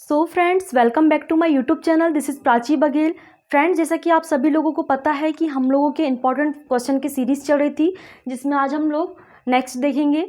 So friends, welcome back to my YouTube channel. This is Prachi Baghel. Friends, जैसा कि आप सभी लोगों को पता है कि हम लोगों के इंपॉर्टेंट क्वेश्चन की सीरीज़ चल रही थी, जिसमें आज हम लोग नेक्स्ट देखेंगे।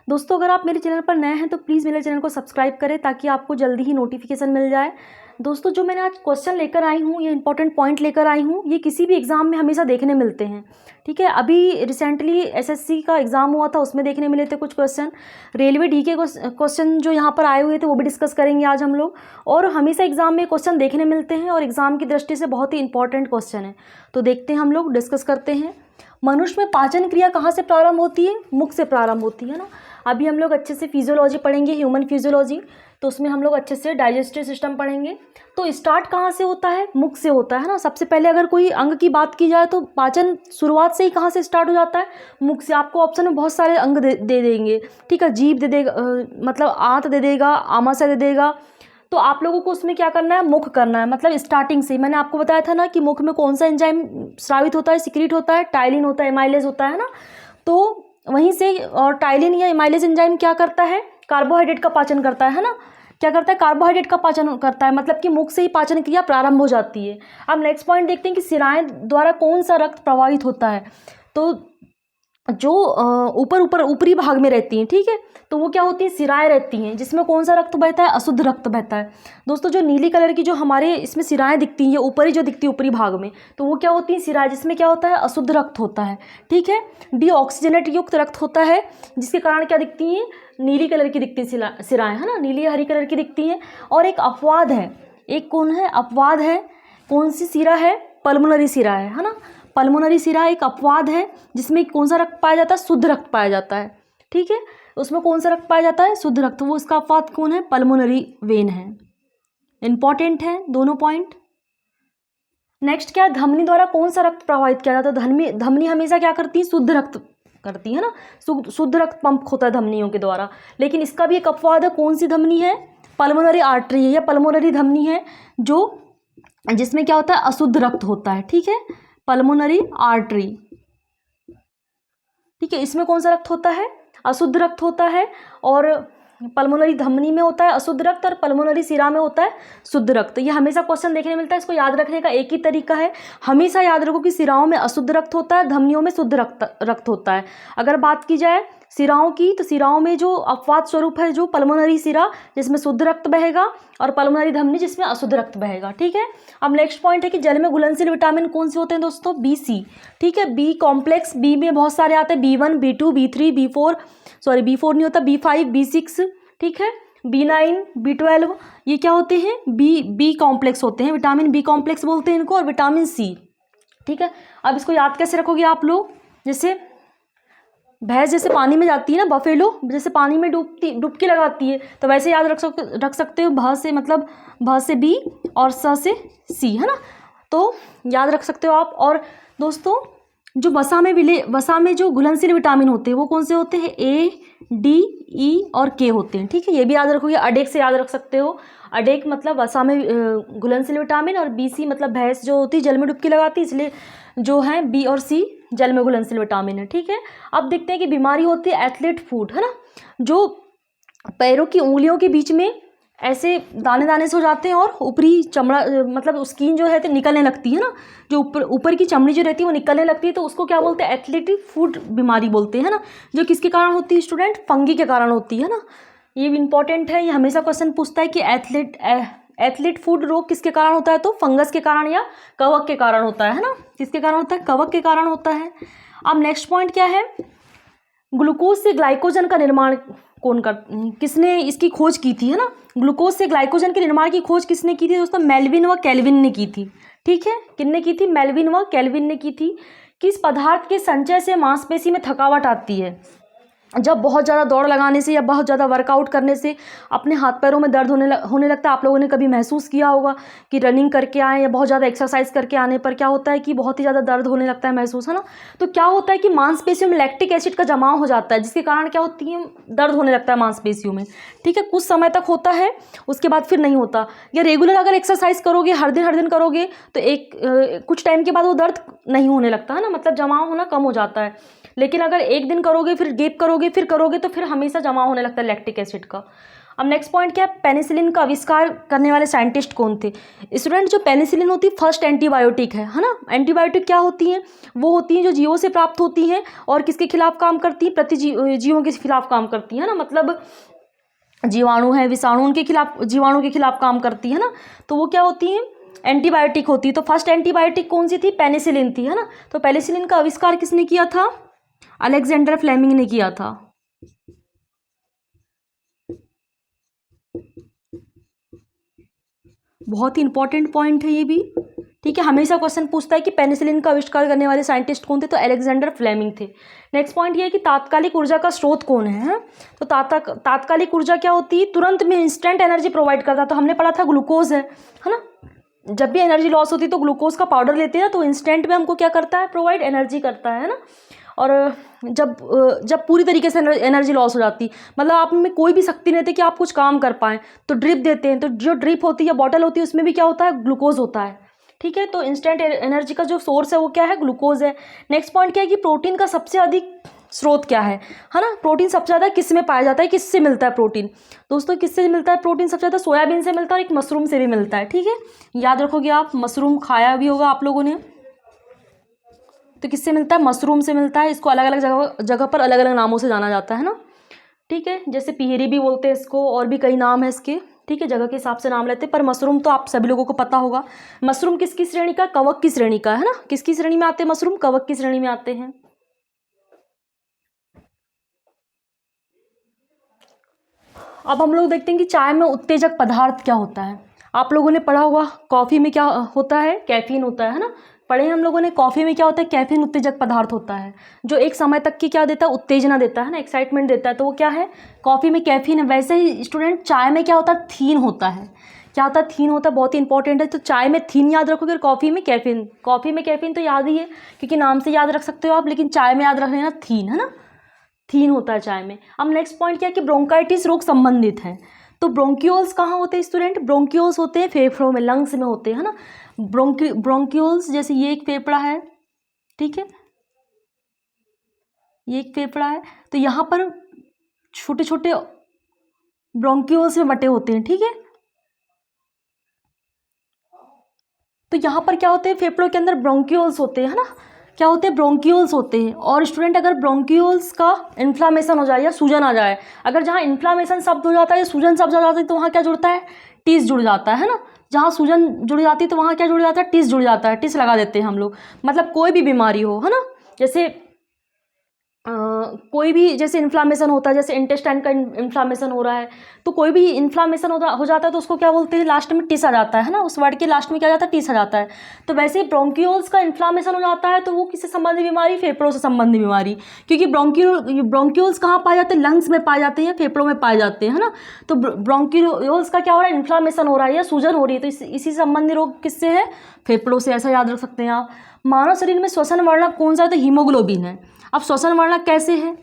दोस्तों, अगर आप मेरे चैनल पर नए हैं तो प्लीज़ मेरे चैनल को सब्सक्राइब करें ताकि आपको जल्दी ही नोटिफिकेशन मिल जाए। दोस्तों, जो मैंने आज क्वेश्चन लेकर आई हूँ, ये इंपॉर्टेंट पॉइंट लेकर आई हूँ, ये किसी भी एग्ज़ाम में हमेशा देखने मिलते हैं। ठीक है, अभी रिसेंटली एसएससी का एग्ज़ाम हुआ था, उसमें देखने मिले थे कुछ क्वेश्चन। रेलवे डीके क्वेश्चन जो यहाँ पर आए हुए थे वो भी डिस्कस करेंगे आज हम लोग। और हमेशा एग्ज़ाम में क्वेश्चन देखने मिलते हैं और एग्ज़ाम की दृष्टि से बहुत ही इंपॉर्टेंट क्वेश्चन है। तो देखते हैं, हम लोग डिस्कस करते हैं। मनुष्य में पाचन क्रिया कहाँ से प्रारंभ होती है? मुख से प्रारंभ होती है ना। अभी हम लोग अच्छे से फिजियोलॉजी पढ़ेंगे, ह्यूमन फिजियोलॉजी, तो उसमें हम लोग अच्छे से डाइजेस्टिव सिस्टम पढ़ेंगे। तो स्टार्ट कहाँ से होता है? मुख से होता है ना। सबसे पहले अगर कोई अंग की बात की जाए तो पाचन शुरुआत से ही कहाँ से स्टार्ट हो जाता है? मुख से। आपको ऑप्शन में बहुत सारे अंग दे देंगे। ठीक है, जीभ दे देगा, मतलब आंत दे देगा, आमाशय दे देगा। तो आप लोगों को उसमें क्या करना है? मुख करना है। मतलब स्टार्टिंग से मैंने आपको बताया था ना कि मुख में कौन सा एंजाइम स्रावित होता है, सिक्रीट होता है, टाइलिन होता है, एमाइलेज होता है ना। तो वहीं से, और टाइलिन या एमाइलेज एंजाइम क्या करता है? कार्बोहाइड्रेट का पाचन करता है ना। क्या करता है? कार्बोहाइड्रेट का पाचन करता है। मतलब कि मुख से ही पाचन क्रिया प्रारंभ हो जाती है। अब नेक्स्ट पॉइंट देखते हैं कि शिराएं द्वारा कौन सा रक्त प्रवाहित होता है। तो जो ऊपरी भाग में रहती हैं, ठीक है, तो वो क्या होती है? सिराएं रहती हैं, जिसमें कौन सा रक्त बहता है? अशुद्ध रक्त बहता है। दोस्तों, जो नीली कलर की जो हमारे इसमें सिराएं दिखती हैं, ये ऊपरी जो दिखती है ऊपरी भाग में, तो वो क्या होती है? सिराएं, जिसमें क्या होता है? अशुद्ध रक्त होता है। ठीक है, डीऑक्सीजनेट युक्त रक्त होता है, जिसके कारण क्या दिखती हैं? नीली कलर की दिखती है सिराएं, है ना, नीली हरी कलर की दिखती हैं। और एक अपवाद है, एक कौन है? अपवाद है। कौन सी सिरा है? पल्मोनरी सिरा है ना। पल्मोनरी सिरा एक अपवाद है, जिसमें कौन सा रक्त पाया जाता है? शुद्ध रक्त पाया जाता है। ठीक है, उसमें कौन सा रक्त पाया जाता है? शुद्ध रक्त। वो इसका अपवाद कौन है? पल्मोनरी वेन है। इंपॉर्टेंट है दोनों पॉइंट। नेक्स्ट क्या है? धमनी द्वारा कौन सा रक्त प्रवाहित किया जाता है? धमनी हमेशा क्या करती है? शुद्ध रक्त करती है ना। शुद्ध रक्त पंप होता है धमनियों के द्वारा। लेकिन इसका भी एक अपवाद है। कौन सी धमनी है? पल्मोनरी आर्टरी है या पल्मोनरी धमनी है, जिसमें क्या होता है? अशुद्ध रक्त होता है। ठीक है, पल्मोनरी आर्टरी। ठीक है, इसमें कौन सा रक्त होता है? अशुद्ध रक्त होता है। और पल्मोनरी धमनी में होता है अशुद्ध रक्त, और पल्मोनरी सिरा में होता है शुद्ध रक्त। ये हमेशा क्वेश्चन देखने मिलता है। इसको याद रखने का एक ही तरीका है, हमेशा याद रखो कि सिराओं में अशुद्ध रक्त होता है, धमनियों में शुद्ध रक्त होता है। अगर बात की जाए सिराओं की, तो सिराओं में जो अपवाद स्वरूप है, जो पल्मोनरी सिरा जिसमें शुद्ध रक्त बहेगा, और पल्मोनरी धमनी जिसमें अशुद्ध रक्त बहेगा। ठीक है, अब नेक्स्ट पॉइंट है कि जल में घुलनशील विटामिन कौन से होते हैं दोस्तों? बी, सी। ठीक है, बी कॉम्प्लेक्स, बी में बहुत सारे आते हैं, B1, B2, B3, B4, sorry B4 नहीं होता, B5, B6, ठीक है, B9, B12, ये क्या होते हैं? बी कॉम्प्लेक्स होते हैं। विटामिन बी कॉम्प्लेक्स बोलते हैं इनको, और विटामिन सी। ठीक है, अब इसको याद कैसे रखोगे आप लोग? जैसे भैंस जैसे पानी में जाती है ना, बफेलो जैसे पानी में डुबकी लगाती है, तो वैसे याद रख सकते हो। भ से मतलब भ से बी और स से सी, है ना, तो याद रख सकते हो आप। और दोस्तों, जो वसा में जो घुलनशील विटामिन होते हैं वो कौन से होते हैं? ए, डी, ई और के होते हैं। ठीक है, ये भी याद रखोगे। अडेक से याद रख सकते हो। अडेक मतलब वसा में घुलनशील विटामिन, और बी, सी मतलब भैंस जो होती है जल में डुबकी लगाती है, इसलिए जो है बी और सी जल में घुलनशील विटामिन है। ठीक है, अब देखते हैं कि बीमारी होती है एथलीट फुट, है ना, जो पैरों की उंगलियों के बीच में ऐसे दाने दाने से हो जाते हैं, और ऊपरी चमड़ा मतलब स्किन जो है तो निकलने लगती है ना, जो ऊपर की चमड़ी जो रहती है वो निकलने लगती है, तो उसको क्या बोलते हैं? एथलेटिक फुट बीमारी बोलते हैं ना। जो किसके कारण होती है स्टूडेंट? फंगी के कारण होती है ना। ये भी इंपॉर्टेंट है, ये हमेशा क्वेश्चन पूछता है कि एथलीट फुट रोग किसके कारण होता है? तो फंगस के कारण या कवक के कारण होता है ना। किसके कारण होता है? कवक के कारण होता है। अब नेक्स्ट पॉइंट क्या है? ग्लूकोज से ग्लाइकोजन का निर्माण किसने इसकी खोज की थी, है ना। ग्लूकोज से ग्लाइकोजन के निर्माण की खोज किसने की थी दोस्तों? मेल्विन व केल्विन ने की थी। ठीक है, किसने की थी? मेल्विन व केल्विन ने की थी। किस पदार्थ के संचय से मांसपेशी में थकावट आती है? जब बहुत ज़्यादा दौड़ लगाने से या बहुत ज़्यादा वर्कआउट करने से अपने हाथ पैरों में दर्द होने लगता है। आप लोगों ने कभी महसूस किया होगा कि रनिंग करके आए या बहुत ज़्यादा एक्सरसाइज करके आने पर क्या होता है कि बहुत ही ज़्यादा दर्द होने लगता है, महसूस, है ना। तो क्या होता है कि मांसपेशियों में लैक्टिक एसिड का जमाव हो जाता है, जिसके कारण क्या होती है? दर्द होने लगता है मांसपेशियों में। ठीक है, कुछ समय तक होता है, उसके बाद फिर नहीं होता। या रेगुलर अगर एक्सरसाइज करोगे, हर दिन करोगे, तो कुछ टाइम के बाद वो दर्द नहीं होने लगता, है ना, मतलब जमाव होना कम हो जाता है। लेकिन अगर एक दिन करोगे फिर गैप करोगे करोगे तो फिर हमेशा जमा होने लगता है लैक्टिक एसिड का। अब नेक्स्ट पॉइंट क्या है, पेनिसिलिन का आविष्कार करने वाले साइंटिस्ट कौन थे? स्टूडेंट, जो पेनिसिलिन होती है फर्स्ट एंटीबायोटिक है ना। एंटीबायोटिक क्या होती हैं? वो होती हैं जो जीवों से प्राप्त होती हैं और किसके खिलाफ काम करती हैं? जीवों के खिलाफ काम करती है ना, मतलब जीवाणु है, विषाणु, उनके खिलाफ, जीवाणु के खिलाफ काम करती है ना, तो वो क्या होती हैं? एंटीबायोटिक होती है। तो फर्स्ट एंटीबायोटिक कौन सी थी? पेनिसिलिन थी, है ना। तो पेनिसिलिन का आविष्कार किसने किया था? अलेक्जेंडर फ्लेमिंग ने किया था। बहुत ही इंपॉर्टेंट पॉइंट है ये भी, ठीक है। हमेशा क्वेश्चन पूछता है कि पेनिसिलिन का आविष्कार करने वाले साइंटिस्ट कौन थे? तो अलेक्जेंडर फ्लेमिंग थे। नेक्स्ट पॉइंट ये है कि तात्कालिक ऊर्जा का स्रोत कौन है? तो तात्कालिक ऊर्जा क्या होती है? तुरंत में इंस्टेंट एनर्जी प्रोवाइड करता है। तो हमने पढ़ा था ग्लूकोज है ना। जब भी एनर्जी लॉस होती है तो ग्लूकोज का पाउडर लेते हैं तो इंस्टेंट में हमको क्या करता है? प्रोवाइड एनर्जी करता है ना। और जब पूरी तरीके से एनर्जी लॉस हो जाती, मतलब आप में कोई भी शक्ति नहीं थी कि आप कुछ काम कर पाएँ, तो ड्रिप देते हैं। तो जो ड्रिप होती है, बॉटल होती है, उसमें भी क्या होता है? ग्लूकोज होता है, ठीक है। तो इंस्टेंट एनर्जी का जो सोर्स है वो क्या है? ग्लूकोज है। नेक्स्ट पॉइंट क्या है कि प्रोटीन का सबसे अधिक स्रोत क्या है ना। प्रोटीन सबसे ज़्यादा किस में पाया जाता है? किससे मिलता है प्रोटीन? दोस्तों, किससे मिलता है प्रोटीन? सबसे ज़्यादा सोयाबीन से मिलता है और एक मशरूम से भी मिलता है, ठीक है। याद रखोगे आप, मशरूम खाया भी होगा आप लोगों ने। तो किससे मिलता है? मशरूम से मिलता है। इसको अलग अलग जगह पर अलग अलग नामों से जाना जाता है ना, ठीक है। जैसे पिहरी भी बोलते हैं इसको, और भी कई नाम है इसके, ठीक है। जगह के हिसाब से नाम लेते हैं, पर मशरूम तो आप सभी लोगों को पता होगा। मशरूम किसकी श्रेणी का? कवक की श्रेणी का, है ना। किसकी श्रेणी में आते हैं मशरूम? कवक की श्रेणी में आते हैं। अब हम लोग देखते हैं कि चाय में उत्तेजक पदार्थ क्या होता है। आप लोगों ने पढ़ा होगा कॉफ़ी में क्या होता है? कैफीन होता है ना। पढ़े हम लोगों ने कॉफ़ी में क्या होता है? कैफीन उत्तेजक पदार्थ होता है जो एक समय तक की क्या देता है? उत्तेजना देता है ना, एक्साइटमेंट देता है। तो वो क्या है? कॉफ़ी में कैफीन है। वैसे ही स्टूडेंट, चाय में क्या होता है? थीन होता है। क्या होता है? थीन होता है, बहुत ही इंपॉर्टेंट है। तो चाय में थीन याद रखोगे और कॉफ़ी में कैफीन। कॉफ़ी में कैफीन तो याद ही है क्योंकि नाम से याद रख सकते हो आप, लेकिन चाय में याद रख लेना थीन, है ना। थीन होता है चाय में। अब नेक्स्ट पॉइंट क्या है कि ब्रोंकाइटिस रोग संबंधित है। तो ब्रोंक्यूल्स कहाँ होते हैं स्टूडेंट? ब्रोंक्यूल्स होते हैं फेफड़ों में, लंग्स में होते हैं, है ना। ब्रोंक्यूल्स, जैसे ये एक फेफड़ा है, ठीक है, ये एक फेफड़ा है, तो यहाँ पर छोटे छोटे ब्रोंक्यूल्स में बटे होते हैं, ठीक है। तो यहाँ पर क्या होते हैं? फेफड़ों के अंदर ब्रोंक्यूल्स होते हैं, है ना। क्या होते हैं? ब्रोंक्यूल्स होते हैं। और स्टूडेंट, अगर ब्रोंक्यूल्स का इन्फ्लामेशन हो जाए या सूजन आ जाए, अगर जहाँ इन्फ्लामेशन शब्द हो जाता है या सूजन शब्द हो जाता है, तो वहाँ क्या जुड़ता है? टिस जुड़ जाता है ना। जहाँ सूजन जुड़ जाती है तो वहाँ क्या जुड़ जाता है? टिस जुड़ जाता है। टिस लगा देते हैं हम लोग। मतलब कोई भी बीमारी हो, है ना, जैसे कोई भी, जैसे इन्फ्लामेशन होता है, जैसे इंटेस्टाइन का इन्फ्लामेशन हो रहा है, तो कोई भी इन्फ्लामेशन हो जाता है तो उसको क्या बोलते हैं? लास्ट में टिस आ जाता है ना। उस वर्ड के लास्ट में क्या जाता है? टिस आ जाता है। तो वैसे ही ब्रोंक्यूल्स का इन्फ्लामेशन हो जाता है तो वो किससे संबंधित बीमारी? फेफड़ों से संबंधित बीमारी। क्योंकि ब्रोंक्यूल्स कहाँ पाए जाते हैं? लंग्स में पाए जाते हैं या फेफड़ों में पाए जाते हैं, है ना। तो ब्रोंक्यूल्स का क्या हो रहा है? इन्फ्लामेशन हो रहा है या सूजन हो रही है, तो इसी संबंधी रोग किससे है? फेफड़ों से। ऐसा याद रख सकते हैं आप। मानव शरीर में श्वसन वर्णक कौन सा है? तो हीमोग्लोबिन है। अब श्वसन वर्णक कैसे है?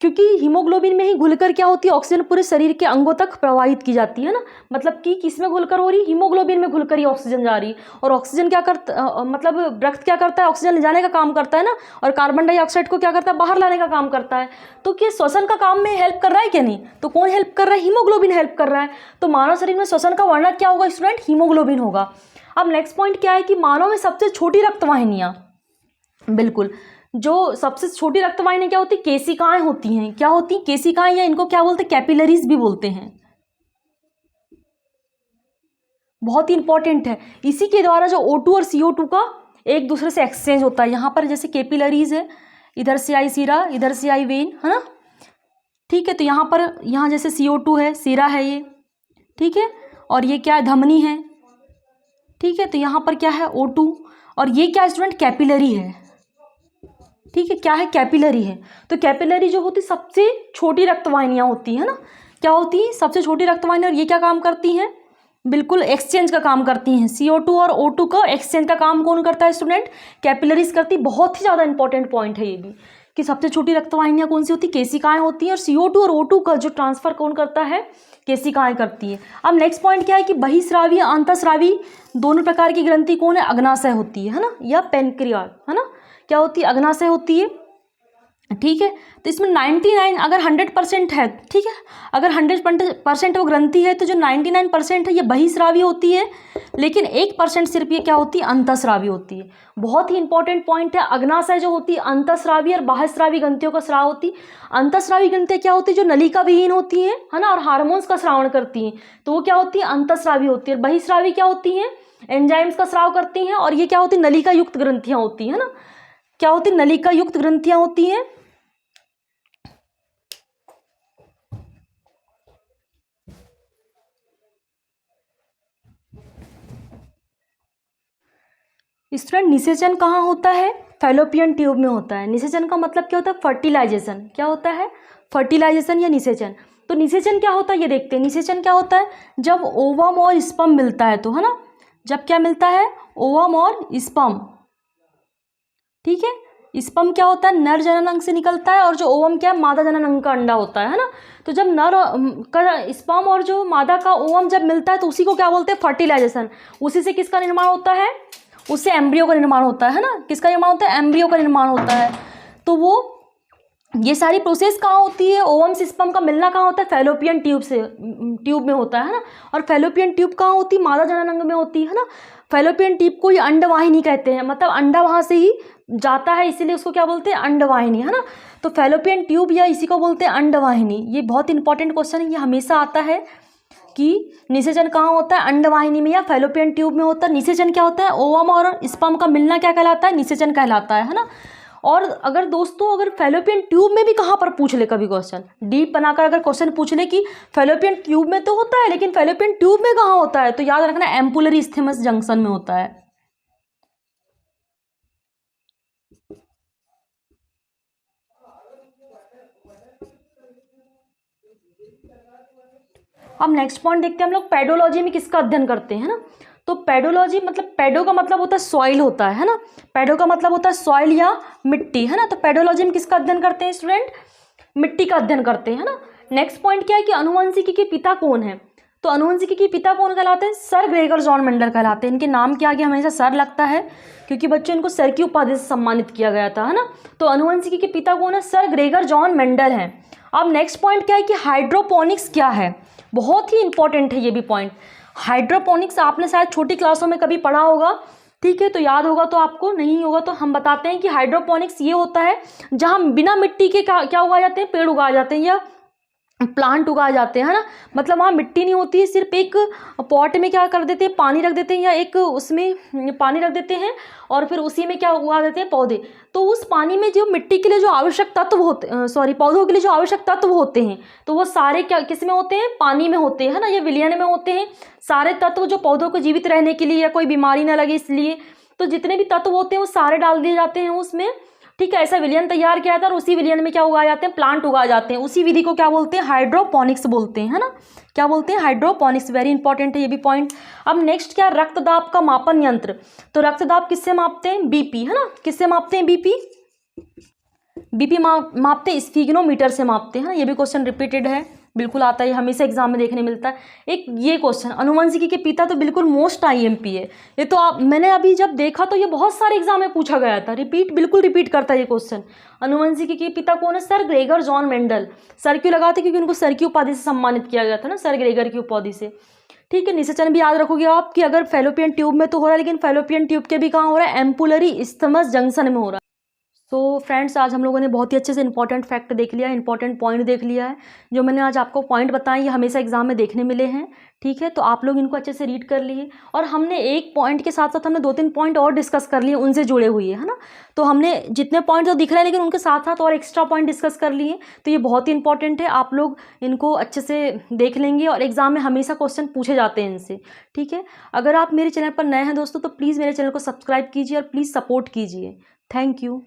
क्योंकि हीमोग्लोबिन में ही घुलकर क्या होती है? ऑक्सीजन पूरे शरीर के अंगों तक प्रवाहित की जाती है ना। मतलब कि किस में घुलकर हो रही? हीमोग्लोबिन में घुलकर ही ऑक्सीजन जा रही। और ऑक्सीजन क्या करता, मतलब रक्त क्या करता है? ऑक्सीजन ले जाने का काम करता है ना, और कार्बन डाइऑक्साइड को क्या करता है? बाहर लाने का काम करता है। तो क्या श्वसन का काम में हेल्प कर रहा है क्या? नहीं। तो कौन हेल्प कर रहा है? हीमोग्लोबिन हेल्प कर रहा है। तो मानव शरीर में श्वसन का वर्णक क्या होगा स्टूडेंट? हीमोग्लोबिन होगा। अब नेक्स्ट पॉइंट क्या है कि मानव में सबसे छोटी रक्तवाहिनियाँ, बिल्कुल, जो सबसे छोटी रक्तवाहिनी क्या होती है? केशिकाएं होती हैं। क्या होती हैं? केशिकाएं, या इनको क्या बोलते हैं? कैपिलरीज भी बोलते हैं। बहुत ही इंपॉर्टेंट है। इसी के द्वारा जो O2 और CO2 का एक दूसरे से एक्सचेंज होता है। यहाँ पर जैसे कैपिलरीज है, इधर से आई सीरा, इधर से आई वेन, है ना, ठीक है। तो यहाँ पर, यहाँ जैसे CO2 है, सीरा है ये, ठीक है, और ये क्या है? धमनी है, ठीक है। तो यहाँ पर क्या है? O2, और ये क्या स्टूडेंट? कैपिलरी है, ठीक है। क्या है? कैपिलरी है। तो कैपिलरी जो होती सबसे छोटी रक्तवाहिनियाँ होती है ना। क्या होती है? सबसे छोटी रक्तवाहिनियाँ। और ये क्या काम करती हैं? बिल्कुल एक्सचेंज का काम करती हैं। CO2 और O2 का एक्सचेंज का काम कौन करता है स्टूडेंट? कैपिलरीज करती। बहुत ही ज़्यादा इंपॉर्टेंट पॉइंट है ये भी, कि सबसे छोटी रक्तवाहिनियाँ कौन सी होती? केशिकाएं होती हैं। और CO2 और O2 का जो ट्रांसफर कौन करता है? केशिकाएं करती है। अब नेक्स्ट पॉइंट क्या है कि बहिस्रावी या अंतःस्रावी दोनों प्रकार की ग्रंथि कौन है? अग्नाशय होती है ना, या पेनक्रियाज, है ना। क्या होती है? अग्नाशय होती है। ठीक है। तो इसमें 99 अगर 100% है, ठीक है, अगर 100% वो ग्रंथि है तो जो 99% है ये बहिस्रावी होती है, लेकिन 1% सिर्फ ये क्या होती है, अंतःस्रावी होती है। बहुत ही इंपॉर्टेंट पॉइंट है। अग्नाशय जो होती है अंतःस्रावी और बाह्यस्रावी ग्रंथियों का स्राव होती है। अंतःस्रावी ग्रंथियाँ क्या होती है, जो नलिका विहीन होती हैं, है ना, और हार्मोन्स का स्रावण करती हैं, तो वो क्या होती है, अंतःस्रावी होती है। और बहिस्रावी क्या होती हैं, एंजाइम्स का स्राव करती हैं, और ये क्या होती है, नलिका युक्त ग्रंथियाँ होती है ना, क्या होती है, नलिका युक्त ग्रंथियाँ होती हैं। स्टूडेंट निषेचन कहाँ होता है, फैलोपियन ट्यूब में होता है। निषेचन का मतलब क्या होता है, फर्टिलाइजेशन। क्या होता है, फर्टिलाइजेशन या निषेचन। तो निषेचन क्या होता है ये देखते हैं। निषेचन क्या होता है, जब ओवम और स्पर्म मिलता है, तो है ना, जब क्या मिलता है, ओवम और स्पर्म, ठीक है। स्पर्म क्या होता है, नर जनन अंग से निकलता है, और जो ओवम क्या है, मादा जनन अंग का अंडा होता है ना। तो जब नर का स्पर्म और जो मादा का ओवम जब मिलता है तो उसी को क्या बोलते हैं, फर्टिलाइजेशन। उसी से किसका निर्माण होता है, उससे एम्ब्रियो का निर्माण होता है ना। किसका निर्माण होता है, एम्ब्रियो का निर्माण होता है। तो वो ये सारी प्रोसेस कहाँ होती है, ओवम से स्पर्म का मिलना कहाँ होता है, फैलोपियन ट्यूब में होता है ना। और फैलोपियन ट्यूब कहाँ होती है, मादा जनन अंग में होती है ना। फैलोपियन ट्यूब को ये अंडवाहिनी कहते हैं, मतलब अंडा वहाँ से ही जाता है, इसीलिए उसको क्या बोलते हैं, अंडवाहिनी, है ना। तो फैलोपियन ट्यूब या इसी को बोलते हैं अंडवाहिनी। ये बहुत इंपॉर्टेंट क्वेश्चन है, ये हमेशा आता है कि निषेचन कहाँ होता है, अंडवाहिनी में या फैलोपियन ट्यूब में होता है। निषेचन क्या होता है, ओवम और स्पर्म का मिलना क्या कहलाता है, निषेचन कहलाता है ना। और अगर दोस्तों अगर फैलोपियन ट्यूब में भी कहाँ पर पूछ ले कभी क्वेश्चन, डीप बनाकर अगर क्वेश्चन पूछ ले कि फैलोपियन ट्यूब में तो होता है लेकिन फैलोपियन ट्यूब में कहाँ होता है, तो याद रखना एम्पुलरी इस्थेमस जंक्शन में होता है। अब नेक्स्ट पॉइंट देखते हैं हम लोग, पेडोलॉजी में किसका अध्ययन करते हैं ना। तो पेडोलॉजी मतलब, पेडो का मतलब होता है सॉइल होता है ना। पेडो का मतलब होता है सॉइल या मिट्टी, है ना। तो पेडोलॉजी में किसका अध्ययन करते हैं स्टूडेंट, मिट्टी का अध्ययन करते हैं, है ना। नेक्स्ट पॉइंट क्या है कि अनुवंशिकी के पिता कौन है। तो अनुवंशिकी के पिता कौन कहलाते हैं, सर ग्रेगर जॉन मेंडल कहलाते हैं। इनके नाम के आगे हमेशा सर लगता है क्योंकि बच्चों इनको सर की उपाधि से सम्मानित किया गया था, है ना। तो अनुवंशिकी के पिता कौन है, सर ग्रेगर जॉन मेंडल हैं। अब नेक्स्ट पॉइंट क्या है कि हाइड्रोपोनिक्स क्या है, बहुत ही इंपॉर्टेंट है ये भी पॉइंट। हाइड्रोपोनिक्स आपने शायद छोटी क्लासों में कभी पढ़ा होगा, ठीक है, तो याद होगा तो आपको, नहीं होगा तो हम बताते हैं कि हाइड्रोपोनिक्स ये होता है जहाँ बिना मिट्टी के क्या उगाए जाते हैं, पेड़ उगाए जाते हैं या प्लांट उगाए जाते हैं, है ना। मतलब वहाँ मिट्टी नहीं होती है, सिर्फ एक पॉट में क्या कर देते हैं, पानी रख देते हैं या एक उसमें पानी रख देते हैं और फिर उसी में क्या उगा देते हैं, पौधे। तो उस पानी में जो मिट्टी के लिए जो आवश्यक तत्व होते, पौधों के लिए जो आवश्यक तत्व होते हैं, तो वो सारे क्या किस में होते हैं, पानी में होते हैं, है ना, ये विलयन में होते हैं। सारे तत्व जो पौधों को जीवित रहने के लिए या कोई बीमारी ना लगे इसलिए, तो जितने भी तत्व होते हैं वो सारे डाल दिए जाते हैं उसमें, ठीक है। ऐसा विलयन तैयार किया था और उसी विलयन में क्या उगाए जाते हैं, प्लांट उगाए जाते हैं। उसी विधि को क्या बोलते हैं, हाइड्रोपोनिक्स बोलते हैं, है ना। क्या बोलते हैं, हाइड्रोपोनिक्स। वेरी इंपॉर्टेंट है ये भी पॉइंट। अब नेक्स्ट क्या, रक्तदाब का मापन यंत्र। तो रक्तदाब किससे मापते हैं, बीपी, है ना। किससे मापते हैं, बीपी, बीपी मापते हैं स्फिग्नोमीटर से मापते हैं। ये भी क्वेश्चन रिपीटेड है, बिल्कुल आता है, हमेशा एग्जाम में देखने मिलता है। एक ये क्वेश्चन, अनुवंशिकी के पिता, तो बिल्कुल मोस्ट आईएमपी है ये तो। आप मैंने अभी जब देखा तो ये बहुत सारे एग्जाम में पूछा गया था, बिल्कुल रिपीट करता है ये क्वेश्चन। अनुवंशिकी के पिता कौन है, sir Gregor John Mendel. Sir क्यों लगाते, क्योंकि उनको सर की उपाधि से सम्मानित किया गया था ना, सर ग्रेगर की उपाधि से, ठीक है। निषेचन भी याद रखोगे आप कि अगर फैलोपियन ट्यूब में तो हो रहा है, लेकिन फैलोपियन ट्यूब के भी कहाँ हो रहा है, एम्पुलरी इस्थमस जंक्शन में हो रहा है। तो फ्रेंड्स आज हम लोगों ने बहुत ही अच्छे से इंपॉर्टेंट फैक्ट देख लिया है, इंपॉर्टेंट पॉइंट देख लिया है। जो मैंने आज आपको पॉइंट बताए ये हमेशा एग्जाम में देखने मिले हैं, ठीक है। तो आप लोग इनको अच्छे से रीड कर लिए, और हमने एक पॉइंट के साथ साथ हमने 2-3 पॉइंट और डिस्कस कर लिए, उनसे जुड़े हुए, है ना। तो हमने जितने पॉइंट तो दिख रहे हैं लेकिन उनके साथ साथ और एक्स्ट्रा पॉइंट डिस्कस कर लिए, तो ये बहुत ही इंपॉर्टेंट है। आप लोग इनको अच्छे से देख लेंगे और एग्जाम में हमेशा क्वेश्चन पूछे जाते हैं इनसे, ठीक है। अगर आप मेरे चैनल पर नए हैं दोस्तों तो प्लीज़ मेरे चैनल को सब्सक्राइब कीजिए और प्लीज़ सपोर्ट कीजिए। Thank you.